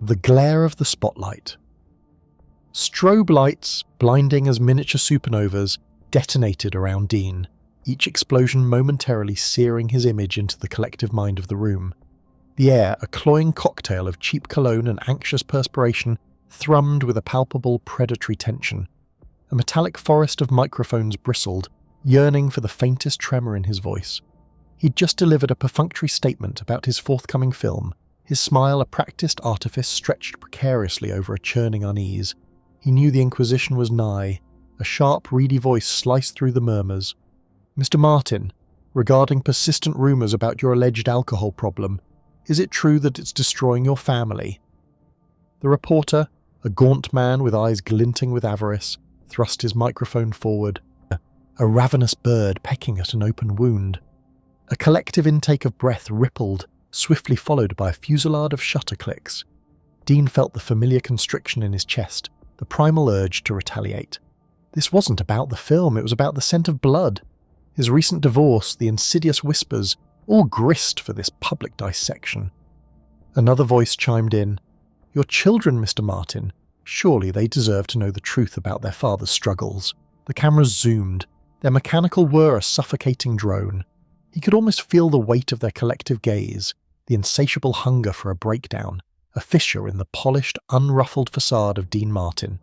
The glare of the spotlight. Strobe lights, blinding as miniature supernovas, detonated around Dean, each explosion momentarily searing his image into the collective mind of the room. The air, a cloying cocktail of cheap cologne and anxious perspiration, thrummed with a palpable predatory tension. A metallic forest of microphones bristled, yearning for the faintest tremor in his voice. He'd just delivered a perfunctory statement about his forthcoming film, his smile a practiced artifice stretched precariously over a churning unease. He knew the Inquisition was nigh. A sharp, reedy voice sliced through the murmurs. "Mr. Martin, regarding persistent rumours about your alleged alcohol problem, is it true that it's destroying your family?" The reporter, a gaunt man with eyes glinting with avarice, thrust his microphone forward. A ravenous bird pecking at an open wound. A collective intake of breath rippled, swiftly followed by a fusillade of shutter clicks. Dean felt the familiar constriction in his chest, the primal urge to retaliate. This wasn't about the film, it was about the scent of blood. His recent divorce, the insidious whispers, all grist for this public dissection. Another voice chimed in. "Your children, Mr. Martin. Surely they deserve to know the truth about their father's struggles." The cameras zoomed, their mechanical whir a suffocating drone. He could almost feel the weight of their collective gaze, the insatiable hunger for a breakdown, a fissure in the polished, unruffled facade of Dean Martin.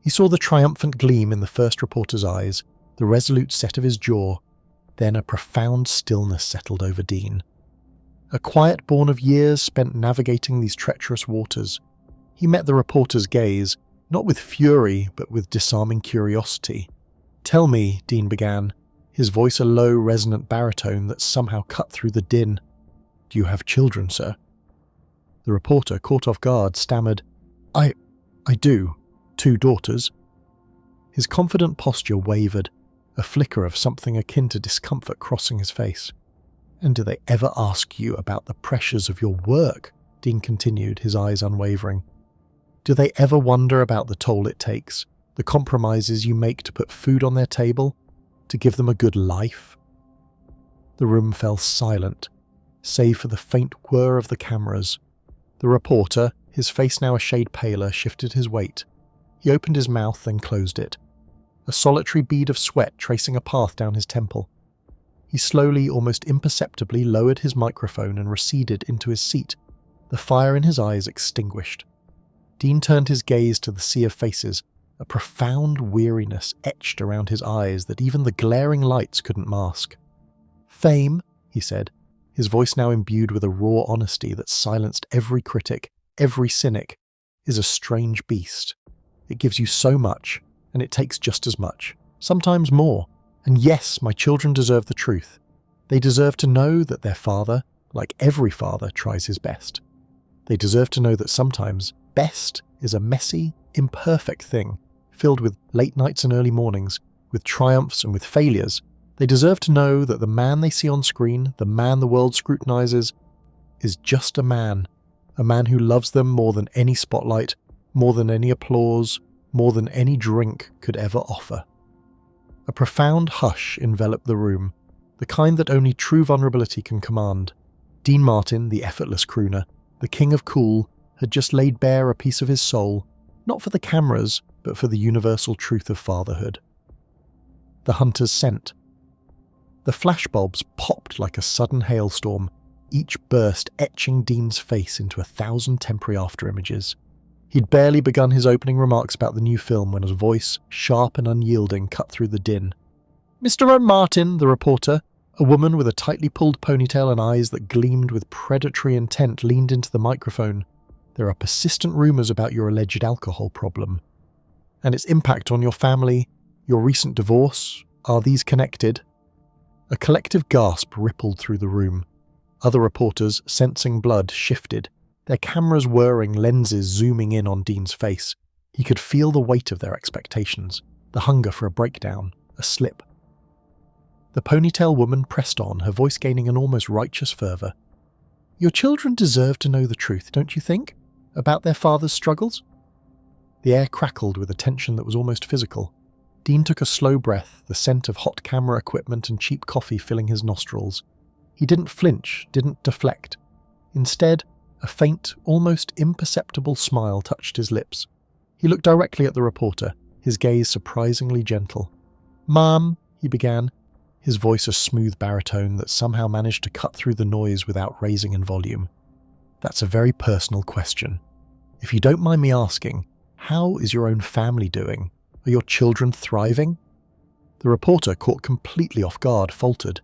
He saw the triumphant gleam in the first reporter's eyes, the resolute set of his jaw. Then a profound stillness settled over Dean. A quiet born of years spent navigating these treacherous waters. He met the reporter's gaze, not with fury, but with disarming curiosity. "Tell me," Dean began, his voice a low, resonant baritone that somehow cut through the din. "Do you have children, sir?" The reporter, caught off guard, stammered, I do. 2 daughters." His confident posture wavered, a flicker of something akin to discomfort crossing his face. "And do they ever ask you about the pressures of your work?" Dean continued, his eyes unwavering. "Do they ever wonder about the toll it takes, the compromises you make to put food on their table, to give them a good life?" The room fell silent, save for the faint whir of the cameras. The reporter, his face now a shade paler, shifted his weight. He opened his mouth, then closed it, a solitary bead of sweat tracing a path down his temple. He slowly, almost imperceptibly, lowered his microphone and receded into his seat, the fire in his eyes extinguished. Dean turned his gaze to the sea of faces, a profound weariness etched around his eyes that even the glaring lights couldn't mask. "Fame," he said, his voice now imbued with a raw honesty that silenced every critic, every cynic, "is a strange beast. It gives you so much, and it takes just as much, sometimes more. And yes, my children deserve the truth. They deserve to know that their father, like every father, tries his best. They deserve to know that sometimes best is a messy, imperfect thing, filled with late nights and early mornings, with triumphs and with failures. They deserve to know that the man they see on screen, the man the world scrutinizes, is just a man who loves them more than any spotlight, more than any applause, more than any drink could ever offer." A profound hush enveloped the room, the kind that only true vulnerability can command. Dean Martin, the effortless crooner, the king of cool, had just laid bare a piece of his soul, not for the cameras, but for the universal truth of fatherhood. The hunter's scent. The flashbulbs popped like a sudden hailstorm, each burst etching Dean's face into 1,000 temporary afterimages. He'd barely begun his opening remarks about the new film when a voice, sharp and unyielding, cut through the din. "Mr. Martin," the reporter, a woman with a tightly pulled ponytail and eyes that gleamed with predatory intent, leaned into the microphone. "There are persistent rumours about your alleged alcohol problem, and its impact on your family, your recent divorce. Are these connected?" A collective gasp rippled through the room. Other reporters, sensing blood, shifted, their cameras whirring, lenses zooming in on Dean's face. He could feel the weight of their expectations, the hunger for a breakdown, a slip. The ponytail woman pressed on, her voice gaining an almost righteous fervour. "Your children deserve to know the truth, don't you think, about their father's struggles?" The air crackled with a tension that was almost physical. Dean took a slow breath, the scent of hot camera equipment and cheap coffee filling his nostrils. He didn't flinch, didn't deflect. Instead, A faint, almost imperceptible smile touched his lips. He looked directly at the reporter, his gaze surprisingly gentle. "Ma'am," he began, his voice a smooth baritone that somehow managed to cut through the noise without raising in volume. "That's a very personal question. If you don't mind me asking, how is your own family doing? Are your children thriving?" The reporter, caught completely off guard, faltered.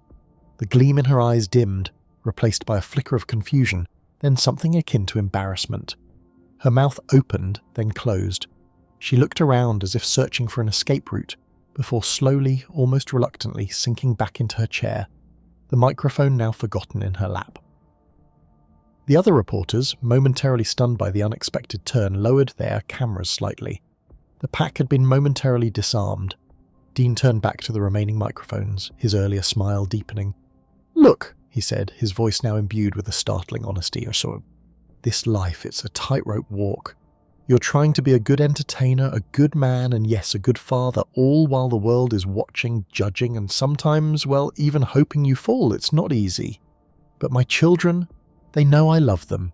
The gleam in her eyes dimmed, replaced by a flicker of confusion, then something akin to embarrassment. Her mouth opened, then closed. She looked around as if searching for an escape route, before slowly, almost reluctantly, sinking back into her chair, the microphone now forgotten in her lap. The other reporters, momentarily stunned by the unexpected turn, lowered their cameras slightly. The pack had been momentarily disarmed. Dean turned back to the remaining microphones, his earlier smile deepening. "Look," he said, his voice now imbued with a startling honesty. "This life, it's a tightrope walk. You're trying to be a good entertainer, a good man, and yes, a good father, all while the world is watching, judging, and sometimes, well, even hoping you fall. It's not easy. But my children, they know I love them,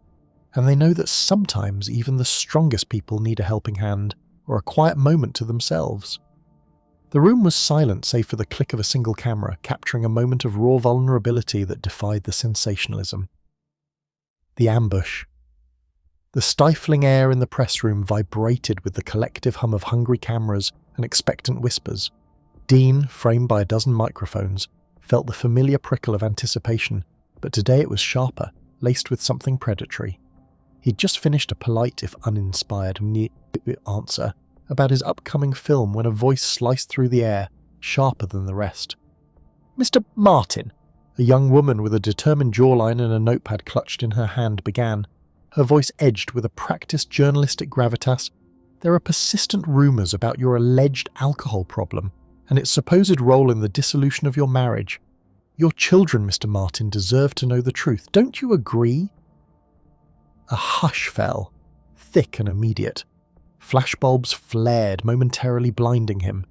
and they know that sometimes even the strongest people need a helping hand, or a quiet moment to themselves." The room was silent save for the click of a single camera, capturing a moment of raw vulnerability that defied the sensationalism. The ambush. The stifling air in the press room vibrated with the collective hum of hungry cameras and expectant whispers. Dean, framed by a dozen microphones, felt the familiar prickle of anticipation, but today it was sharper, laced with something predatory. He'd just finished a polite, if uninspired, answer about his upcoming film when a voice sliced through the air, sharper than the rest. "Mr. Martin," a young woman with a determined jawline and a notepad clutched in her hand began, her voice edged with a practiced journalistic gravitas. "There are persistent rumours about your alleged alcohol problem and its supposed role in the dissolution of your marriage. Your children, Mr. Martin, deserve to know the truth. Don't you agree?" A hush fell, thick and immediate. Flashbulbs flared, momentarily blinding him.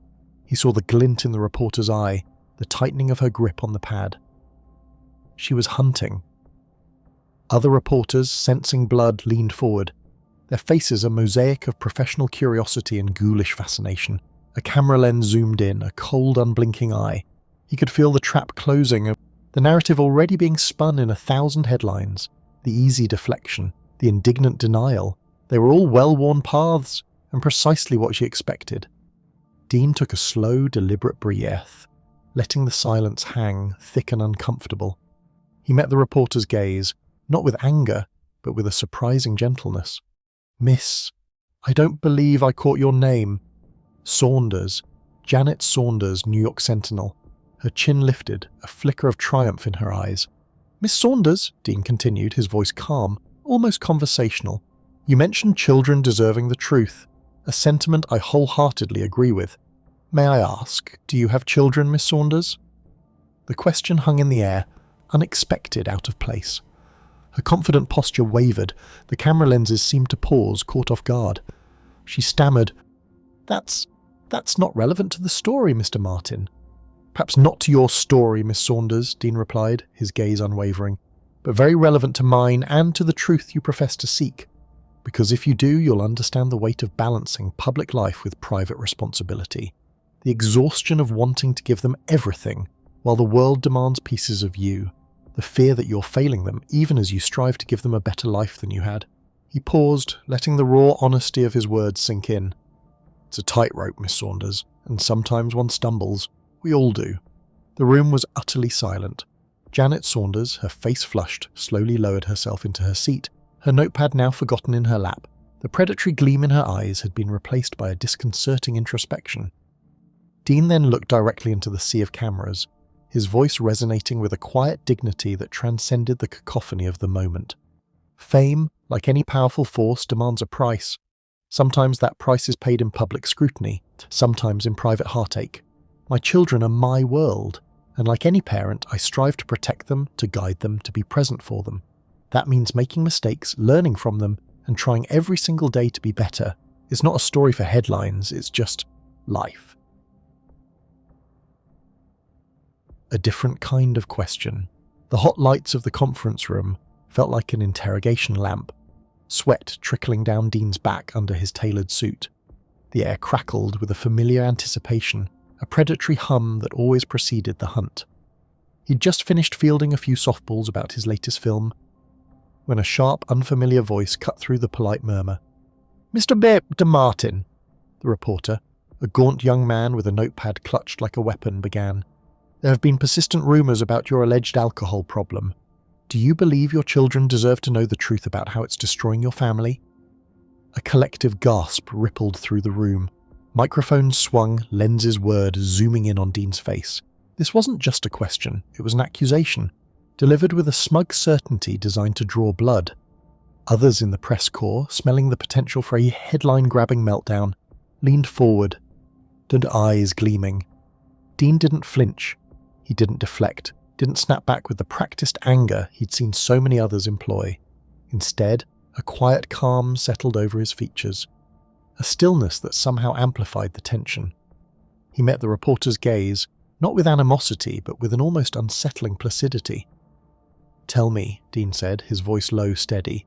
He saw the glint in the reporter's eye, the tightening of her grip on the pad. She was hunting. Other reporters, sensing blood, leaned forward, their faces a mosaic of professional curiosity and ghoulish fascination. A camera lens zoomed in, a cold, unblinking eye. He could feel the trap closing, the narrative already being spun in 1,000 headlines, the easy deflection, the indignant denial. They were all well-worn paths, and precisely what she expected. Dean took a slow, deliberate breath, letting the silence hang, thick and uncomfortable. He met the reporter's gaze, not with anger, but with a surprising gentleness. "Miss, I don't believe I caught your name." Saunders, Janet Saunders, New York Sentinel. Her chin lifted, a flicker of triumph in her eyes. "Miss Saunders," Dean continued, his voice calm, almost conversational, "you mentioned children deserving the truth, a sentiment I wholeheartedly agree with. May I ask, do you have children, Miss Saunders?" The question hung in the air, unexpected, out of place. Her confident posture wavered, the camera lenses seemed to pause, caught off guard. She stammered, That's not relevant to the story, Mr. Martin." "Perhaps not to your story, Miss Saunders," Dean replied, his gaze unwavering, "but very relevant to mine and to the truth you profess to seek. Because if you do, you'll understand the weight of balancing public life with private responsibility. The exhaustion of wanting to give them everything, while the world demands pieces of you. The fear that you're failing them, even as you strive to give them a better life than you had." He paused, letting the raw honesty of his words sink in. "It's a tightrope, Miss Saunders, and sometimes one stumbles. We all do." The room was utterly silent. Janet Saunders, her face flushed, slowly lowered herself into her seat, her notepad now forgotten in her lap. The predatory gleam in her eyes had been replaced by a disconcerting introspection. Dean then looked directly into the sea of cameras, his voice resonating with a quiet dignity that transcended the cacophony of the moment. Fame, like any powerful force, demands a price. Sometimes that price is paid in public scrutiny, sometimes in private heartache. My children are my world, and like any parent, I strive to protect them, to guide them, to be present for them. That means making mistakes, learning from them, and trying every single day to be better. It's not a story for headlines, it's just life. A different kind of question. The hot lights of the conference room, felt like an interrogation lamp, sweat trickling down Dean's back under his tailored suit. The air crackled with a familiar anticipation, a predatory hum that always preceded the hunt. He'd just finished fielding a few softballs about his latest film, when a sharp, unfamiliar voice cut through the polite murmur. "Mr. Martin," the reporter, a gaunt young man with a notepad clutched like a weapon, began. "There have been persistent rumours about your alleged alcohol problem. Do you believe your children deserve to know the truth about how it's destroying your family?" A collective gasp rippled through the room. Microphones swung, lenses whirred, zooming in on Dean's face. This wasn't just a question, it was an accusation, delivered with a smug certainty designed to draw blood. Others in the press corps, smelling the potential for a headline-grabbing meltdown, leaned forward, their eyes gleaming. Dean didn't flinch. He didn't deflect, didn't snap back with the practiced anger he'd seen so many others employ. Instead, a quiet calm settled over his features, a stillness that somehow amplified the tension. He met the reporter's gaze, not with animosity, but with an almost unsettling placidity. "Tell me," Dean said, his voice low, steady.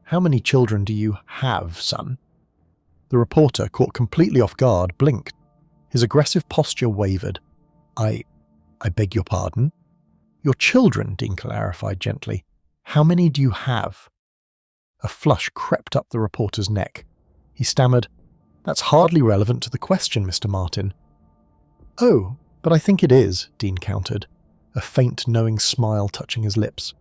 "How many children do you have, son?" The reporter, caught completely off guard, blinked. His aggressive posture wavered. I beg your pardon?" "Your children," Dean clarified gently. "How many do you have?" A flush crept up the reporter's neck. He stammered, "That's hardly relevant to the question, Mr. Martin." "Oh, but I think it is," Dean countered, a faint, knowing smile touching his lips.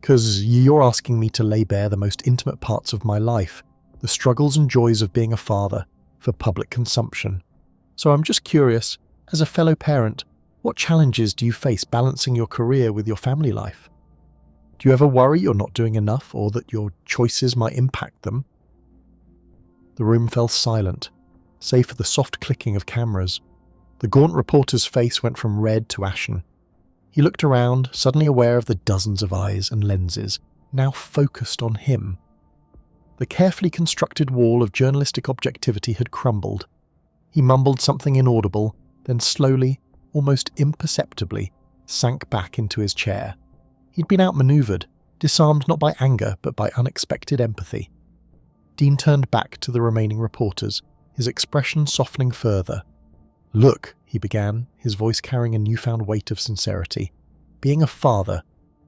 "'Cause you're asking me to lay bare the most intimate parts of my life, the struggles and joys of being a father, for public consumption. So I'm just curious, as a fellow parent, what challenges do you face balancing your career with your family life? Do you ever worry you're not doing enough or that your choices might impact them?" The room fell silent, save for the soft clicking of cameras. The gaunt reporter's face went from red to ashen. He looked around, suddenly aware of the dozens of eyes and lenses, now focused on him. The carefully constructed wall of journalistic objectivity had crumbled. He mumbled something inaudible, then slowly, almost imperceptibly, sank back into his chair. He'd been outmaneuvered, disarmed not by anger but by unexpected empathy. Dean turned back to the remaining reporters, his expression softening further. "Look," he began, his voice carrying a newfound weight of sincerity. "Being a father,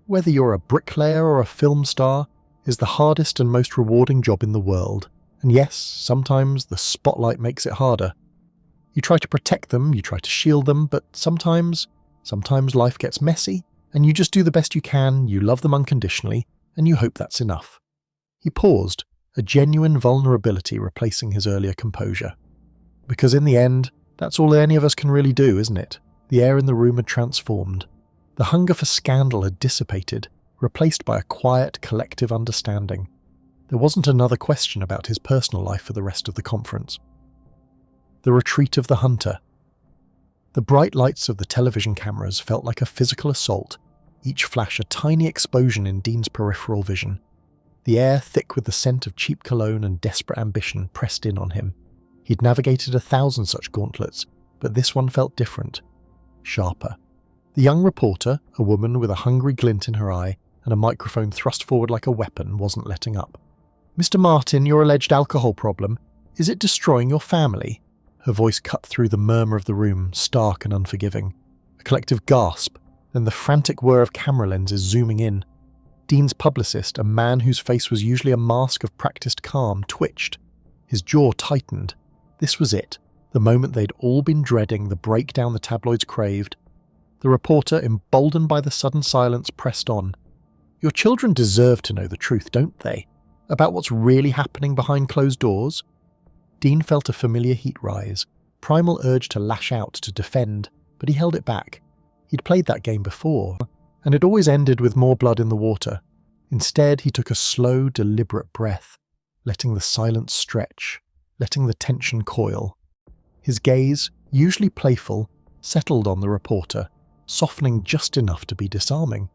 whether you're a bricklayer or a film star, is the hardest and most rewarding job in the world. And yes, sometimes the spotlight makes it harder. You try to protect them, you try to shield them, but sometimes life gets messy, and you just do the best you can, you love them unconditionally, and you hope that's enough." He paused, a genuine vulnerability replacing his earlier composure. Because in the end, that's all any of us can really do, isn't it? The air in the room had transformed. The hunger for scandal had dissipated, replaced by a quiet, collective understanding. There wasn't another question about his personal life for the rest of the conference. The retreat of the hunter. The bright lights of the television cameras felt like a physical assault, each flash a tiny explosion in Dean's peripheral vision. The air, thick with the scent of cheap cologne and desperate ambition, pressed in on him. He'd navigated 1,000 such gauntlets, but this one felt different, sharper. The young reporter, a woman with a hungry glint in her eye and a microphone thrust forward like a weapon, wasn't letting up. "Mr. Martin, your alleged alcohol problem, is it destroying your family?" Her voice cut through the murmur of the room, stark and unforgiving. A collective gasp, then the frantic whir of camera lenses zooming in. Dean's publicist, a man whose face was usually a mask of practiced calm, twitched. His jaw tightened. This was it, the moment they'd all been dreading, the breakdown the tabloids craved. The reporter, emboldened by the sudden silence, pressed on. "Your children deserve to know the truth, don't they? About what's really happening behind closed doors?" Dean felt a familiar heat rise, primal urge to lash out, to defend, but he held it back. He'd played that game before, and it always ended with more blood in the water. Instead, he took a slow, deliberate breath, letting the silence stretch, letting the tension coil. His gaze, usually playful, settled on the reporter, softening just enough to be disarming.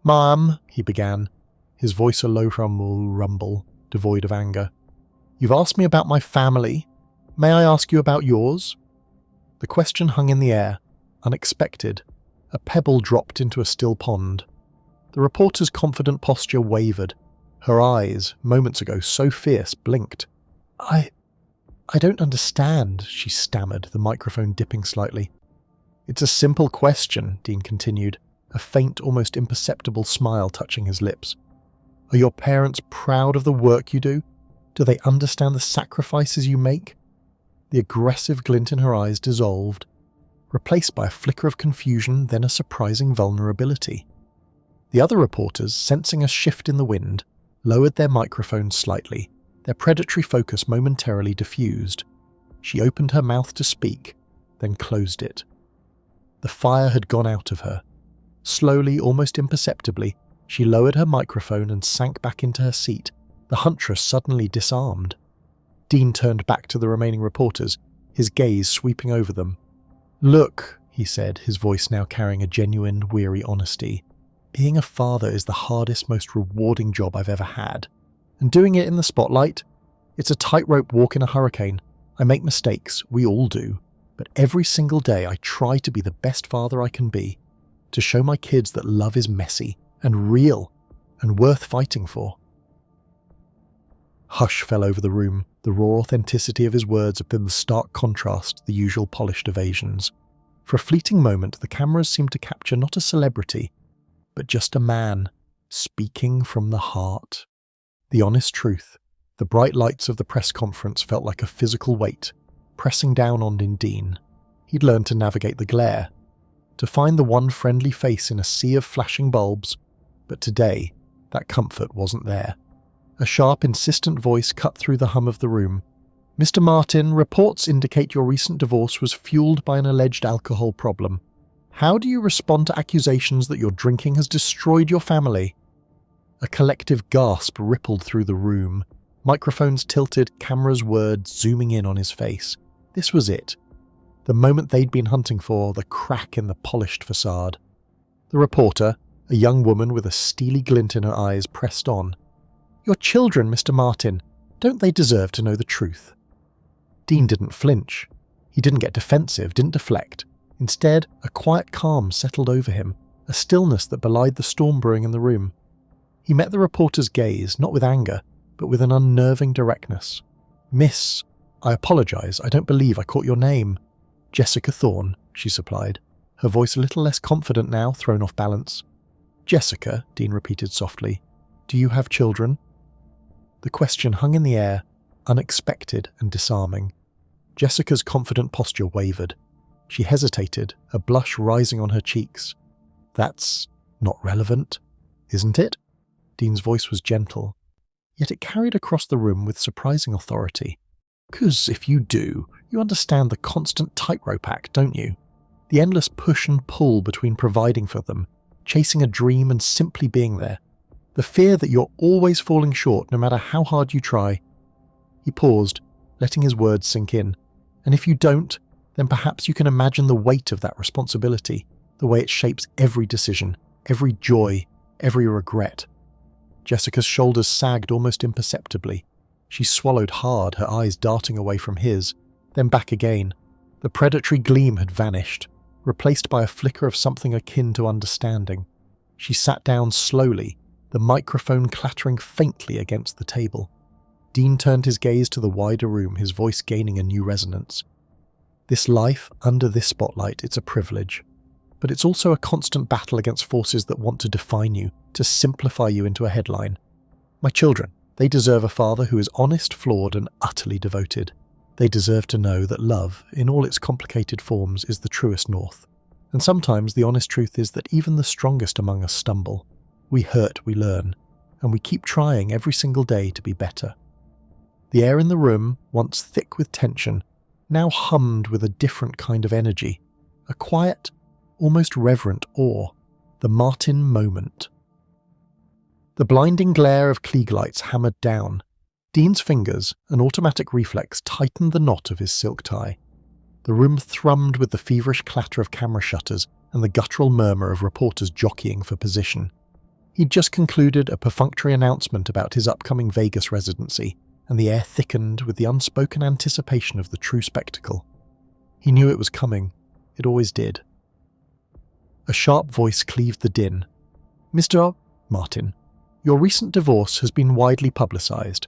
"Mom," he began, his voice a low rumble, devoid of anger. "You've asked me about my family. May I ask you about yours?" The question hung in the air, unexpected. A pebble dropped into a still pond. The reporter's confident posture wavered. Her eyes, moments ago so fierce, blinked. I don't understand, she stammered, the microphone dipping slightly. It's a simple question, Dean continued, a faint, almost imperceptible smile touching his lips. Are your parents proud of the work you do? Do they understand the sacrifices you make? The aggressive glint in her eyes dissolved, replaced by a flicker of confusion, then a surprising vulnerability. The other reporters, sensing a shift in the wind, lowered their microphones slightly, their predatory focus momentarily diffused. She opened her mouth to speak, then closed it. The fire had gone out of her. Slowly, almost imperceptibly, she lowered her microphone and sank back into her seat, the huntress suddenly disarmed. Dean turned back to the remaining reporters, his gaze sweeping over them. Look, he said, his voice now carrying a genuine, weary honesty. Being a father is the hardest, most rewarding job I've ever had. And doing it in the spotlight? It's a tightrope walk in a hurricane. I make mistakes, we all do. But every single day I try to be the best father I can be. To show my kids that love is messy and real and worth fighting for. Hush fell over the room, the raw authenticity of his words in the stark contrast to the usual polished evasions. For a fleeting moment, the cameras seemed to capture not a celebrity, but just a man, speaking from the heart. The honest truth, the bright lights of the press conference felt like a physical weight, pressing down on Dean. He'd learned to navigate the glare, to find the one friendly face in a sea of flashing bulbs, but today, that comfort wasn't there. A sharp, insistent voice cut through the hum of the room. Mr. Martin, reports indicate your recent divorce was fueled by an alleged alcohol problem. How do you respond to accusations that your drinking has destroyed your family? A collective gasp rippled through the room. Microphones tilted, cameras whirred, zooming in on his face. This was it. The moment they'd been hunting for, the crack in the polished facade. The reporter, a young woman with a steely glint in her eyes, pressed on. Your children, Mr. Martin, don't they deserve to know the truth? Dean didn't flinch. He didn't get defensive, didn't deflect. Instead, a quiet calm settled over him, a stillness that belied the storm brewing in the room. He met the reporter's gaze, not with anger, but with an unnerving directness. Miss, I apologize, I don't believe I caught your name. Jessica Thorne, she supplied, her voice a little less confident now, thrown off balance. Jessica, Dean repeated softly, do you have children? The question hung in the air, unexpected and disarming. Jessica's confident posture wavered. She hesitated, a blush rising on her cheeks. That's not relevant, isn't it? Dean's voice was gentle, yet it carried across the room with surprising authority. 'Cause if you do, you understand the constant tightrope act, don't you? The endless push and pull between providing for them, chasing a dream and simply being there. The fear that you're always falling short no matter how hard you try. He paused, letting his words sink in. And if you don't, then perhaps you can imagine the weight of that responsibility, the way it shapes every decision, every joy, every regret. Jessica's shoulders sagged almost imperceptibly. She swallowed hard, her eyes darting away from his, then back again. The predatory gleam had vanished, replaced by a flicker of something akin to understanding. She sat down slowly, the microphone clattering faintly against the table. Dean turned his gaze to the wider room, his voice gaining a new resonance. This life, under this spotlight, it's a privilege. But it's also a constant battle against forces that want to define you, to simplify you into a headline. My children, they deserve a father who is honest, flawed, and utterly devoted. They deserve to know that love, in all its complicated forms, is the truest north. And sometimes the honest truth is that even the strongest among us stumble. We hurt, we learn, and we keep trying every single day to be better. The air in the room, once thick with tension, now hummed with a different kind of energy, a quiet, almost reverent awe, the Martin moment. The blinding glare of Klieg lights hammered down. Dean's fingers, an automatic reflex, tightened the knot of his silk tie. The room thrummed with the feverish clatter of camera shutters and the guttural murmur of reporters jockeying for position. He'd just concluded a perfunctory announcement about his upcoming Vegas residency, and the air thickened with the unspoken anticipation of the true spectacle. He knew it was coming. It always did. A sharp voice cleaved the din. Mr. Martin, your recent divorce has been widely publicised.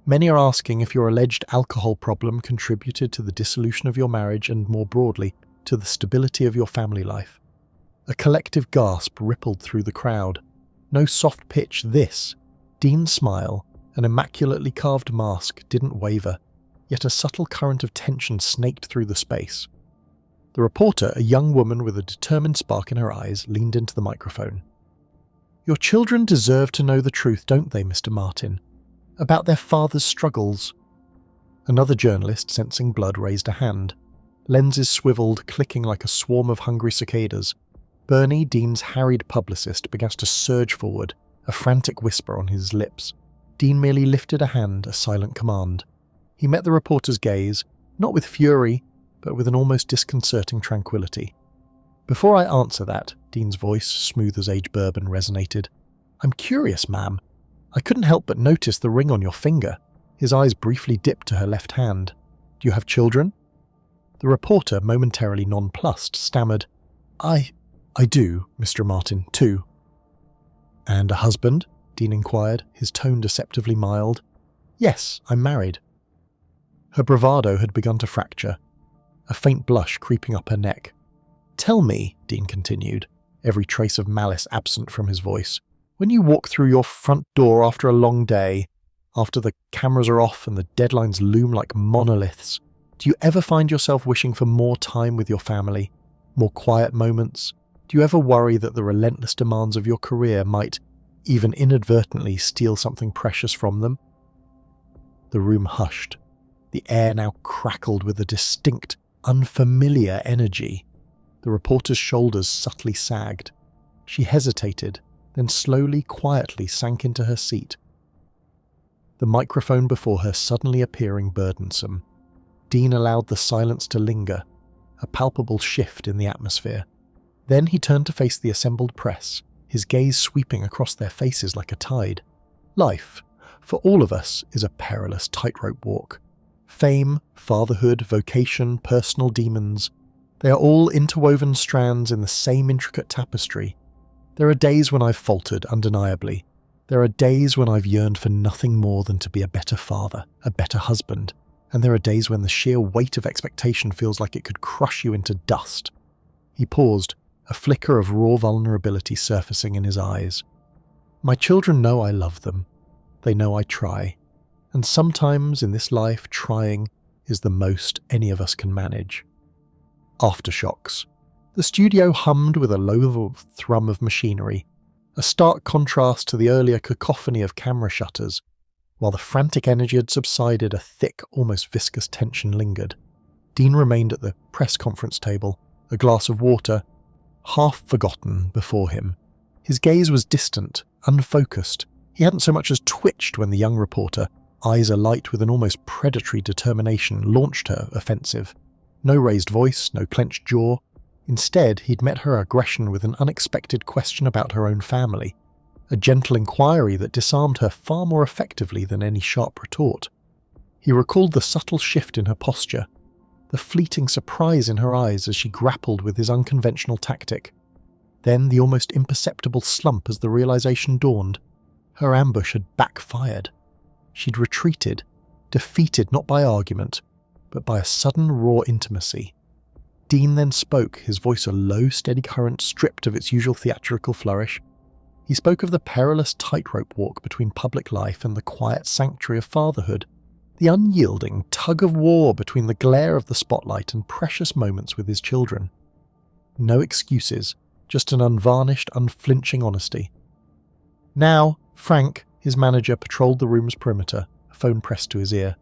Many are asking if your alleged alcohol problem contributed to the dissolution of your marriage and, more broadly, to the stability of your family life. A collective gasp rippled through the crowd. No soft pitch, this. Dean's smile, an immaculately carved mask, didn't waver, yet a subtle current of tension snaked through the space. The reporter, a young woman with a determined spark in her eyes, leaned into the microphone. Your children deserve to know the truth, don't they, Mr. Martin? About their father's struggles. Another journalist, sensing blood, raised a hand. Lenses swiveled, clicking like a swarm of hungry cicadas. Bernie, Dean's harried publicist, began to surge forward, a frantic whisper on his lips. Dean merely lifted a hand, a silent command. He met the reporter's gaze, not with fury, but with an almost disconcerting tranquility. Before I answer that, Dean's voice, smooth as aged bourbon, resonated. I'm curious, ma'am. I couldn't help but notice the ring on your finger. His eyes briefly dipped to her left hand. Do you have children? The reporter, momentarily nonplussed, stammered, I do, Mr. Martin, 2. And a husband? Dean inquired, his tone deceptively mild. Yes, I'm married. Her bravado had begun to fracture, a faint blush creeping up her neck. Tell me, Dean continued, every trace of malice absent from his voice, when you walk through your front door after a long day, after the cameras are off and the deadlines loom like monoliths, do you ever find yourself wishing for more time with your family, more quiet moments? Do you ever worry that the relentless demands of your career might, even inadvertently, steal something precious from them? The room hushed. The air now crackled with a distinct, unfamiliar energy. The reporter's shoulders subtly sagged. She hesitated, then slowly, quietly sank into her seat. The microphone before her suddenly appearing burdensome. Dean allowed the silence to linger, a palpable shift in the atmosphere. Then he turned to face the assembled press, his gaze sweeping across their faces like a tide. Life, for all of us, is a perilous tightrope walk. Fame, fatherhood, vocation, personal demons, they are all interwoven strands in the same intricate tapestry. There are days when I've faltered, undeniably. There are days when I've yearned for nothing more than to be a better father, a better husband. And there are days when the sheer weight of expectation feels like it could crush you into dust. He paused, a flicker of raw vulnerability surfacing in his eyes. My children know I love them. They know I try. And sometimes in this life, trying is the most any of us can manage. Aftershocks. The studio hummed with a low thrum of machinery, a stark contrast to the earlier cacophony of camera shutters. While the frantic energy had subsided, a thick, almost viscous tension lingered. Dean remained at the press conference table, a glass of water, half forgotten, before him. His gaze was distant, unfocused. He hadn't so much as twitched when the young reporter, eyes alight with an almost predatory determination, launched her offensive. No raised voice, no clenched jaw. Instead, he'd met her aggression with an unexpected question about her own family, a gentle inquiry that disarmed her far more effectively than any sharp retort. He recalled the subtle shift in her posture, the fleeting surprise in her eyes as she grappled with his unconventional tactic. Then the almost imperceptible slump as the realization dawned. Her ambush had backfired. She'd retreated, defeated not by argument, but by a sudden raw intimacy. Dean then spoke, his voice a low, steady current stripped of its usual theatrical flourish. He spoke of the perilous tightrope walk between public life and the quiet sanctuary of fatherhood, the unyielding tug-of-war between the glare of the spotlight and precious moments with his children. No excuses, just an unvarnished, unflinching honesty. Now, Frank, his manager, patrolled the room's perimeter, a phone pressed to his ear.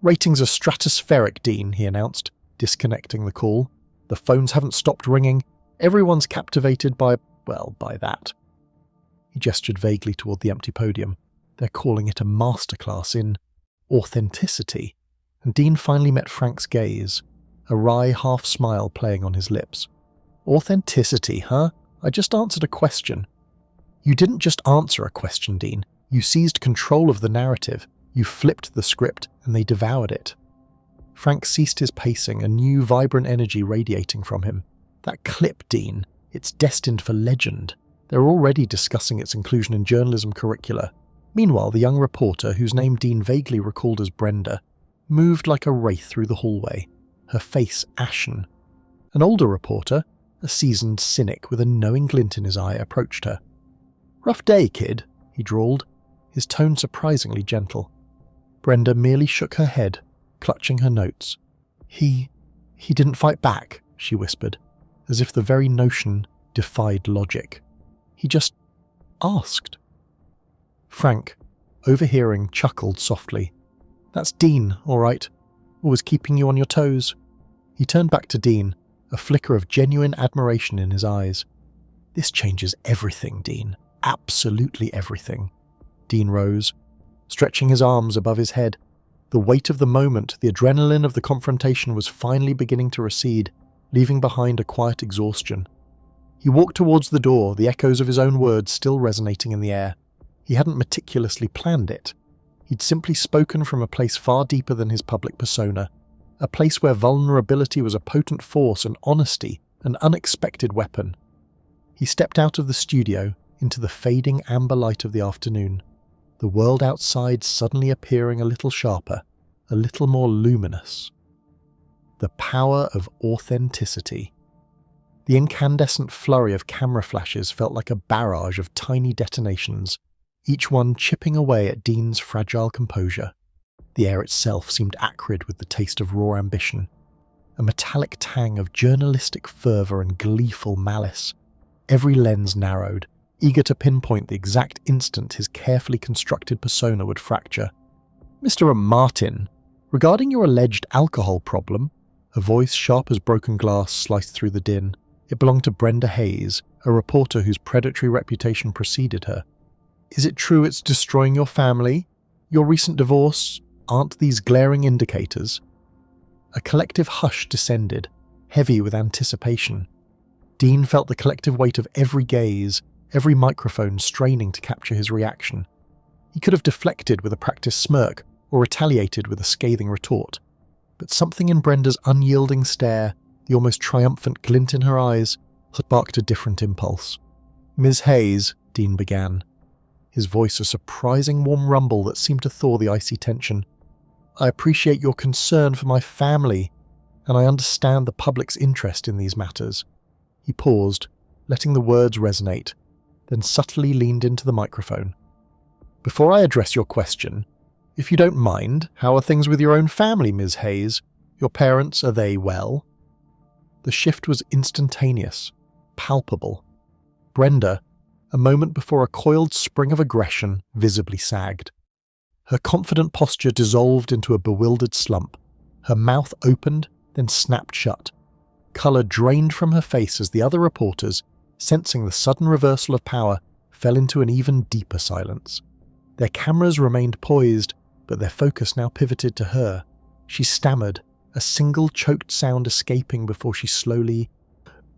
Ratings are stratospheric, Dean, he announced, disconnecting the call. The phones haven't stopped ringing. Everyone's captivated by that. He gestured vaguely toward the empty podium. They're calling it a masterclass in authenticity. And Dean finally met Frank's gaze, a wry half-smile playing on his lips. Authenticity, huh? I just answered a question. You didn't just answer a question, Dean. You seized control of the narrative. You flipped the script, and they devoured it. Frank ceased his pacing, a new, vibrant energy radiating from him. That clip, Dean, it's destined for legend. They were already discussing its inclusion in journalism curricula. Meanwhile, the young reporter, whose name Dean vaguely recalled as Brenda, moved like a wraith through the hallway, her face ashen. An older reporter, a seasoned cynic with a knowing glint in his eye, approached her. "Rough day, kid," he drawled, his tone surprisingly gentle. Brenda merely shook her head, clutching her notes. He didn't fight back," she whispered, as if the very notion defied logic. "He just asked." Frank, overhearing, chuckled softly. "That's Dean, all right. Always keeping you on your toes." He turned back to Dean, a flicker of genuine admiration in his eyes. "This changes everything, Dean. Absolutely everything." Dean rose, stretching his arms above his head. The weight of the moment, the adrenaline of the confrontation was finally beginning to recede, leaving behind a quiet exhaustion. He walked towards the door, the echoes of his own words still resonating in the air. He hadn't meticulously planned it. He'd simply spoken from a place far deeper than his public persona, a place where vulnerability was a potent force and honesty an unexpected weapon. He stepped out of the studio into the fading amber light of the afternoon, the world outside suddenly appearing a little sharper, a little more luminous. The power of authenticity. The incandescent flurry of camera flashes felt like a barrage of tiny detonations, each one chipping away at Dean's fragile composure. The air itself seemed acrid with the taste of raw ambition, a metallic tang of journalistic fervour and gleeful malice. Every lens narrowed, eager to pinpoint the exact instant his carefully constructed persona would fracture. "Mr. Martin, regarding your alleged alcohol problem," a voice sharp as broken glass sliced through the din. It belonged to Brenda Hayes, a reporter whose predatory reputation preceded her. "Is it true it's destroying your family? Your recent divorce? Aren't these glaring indicators?" A collective hush descended, heavy with anticipation. Dean felt the collective weight of every gaze, every microphone straining to capture his reaction. He could have deflected with a practiced smirk or retaliated with a scathing retort, but something in Brenda's unyielding stare, the almost triumphant glint in her eyes, sparked a different impulse. "Ms. Hayes," Dean began, his voice a surprising warm rumble that seemed to thaw the icy tension. "I appreciate your concern for my family, and I understand the public's interest in these matters." He paused, letting the words resonate, then subtly leaned into the microphone. "Before I address your question, if you don't mind, how are things with your own family, Ms. Hayes? Your parents, are they well?" The shift was instantaneous, palpable. Brenda, a moment before a coiled spring of aggression, visibly sagged. Her confident posture dissolved into a bewildered slump. Her mouth opened, then snapped shut. Colour drained from her face as the other reporters, sensing the sudden reversal of power, fell into an even deeper silence. Their cameras remained poised, but their focus now pivoted to her. She stammered, a single choked sound escaping before she slowly,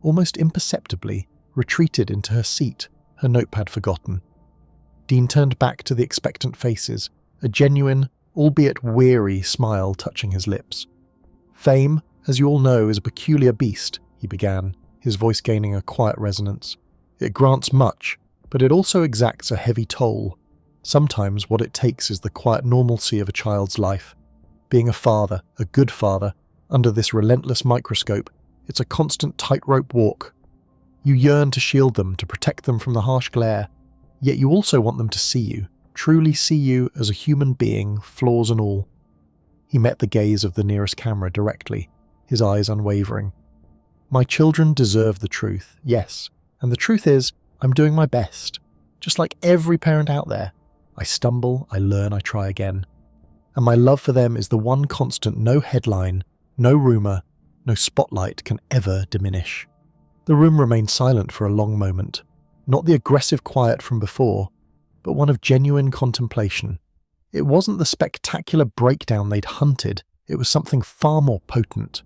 almost imperceptibly, retreated into her seat, her notepad forgotten. Dean turned back to the expectant faces, a genuine, albeit weary smile touching his lips. "Fame, as you all know, is a peculiar beast," he began, his voice gaining a quiet resonance. "It grants much, but it also exacts a heavy toll. Sometimes what it takes is the quiet normalcy of a child's life. Being a father, a good father, under this relentless microscope, it's a constant tightrope walk. You yearn to shield them, to protect them from the harsh glare, yet you also want them to see you, truly see you as a human being, flaws and all." He met the gaze of the nearest camera directly, his eyes unwavering. "My children deserve the truth, yes, and the truth is, I'm doing my best. Just like every parent out there, I stumble, I learn, I try again. And my love for them is the one constant no headline, no rumour, no spotlight can ever diminish." The room remained silent for a long moment, not the aggressive quiet from before, but one of genuine contemplation. It wasn't the spectacular breakdown they'd hunted, it was something far more potent.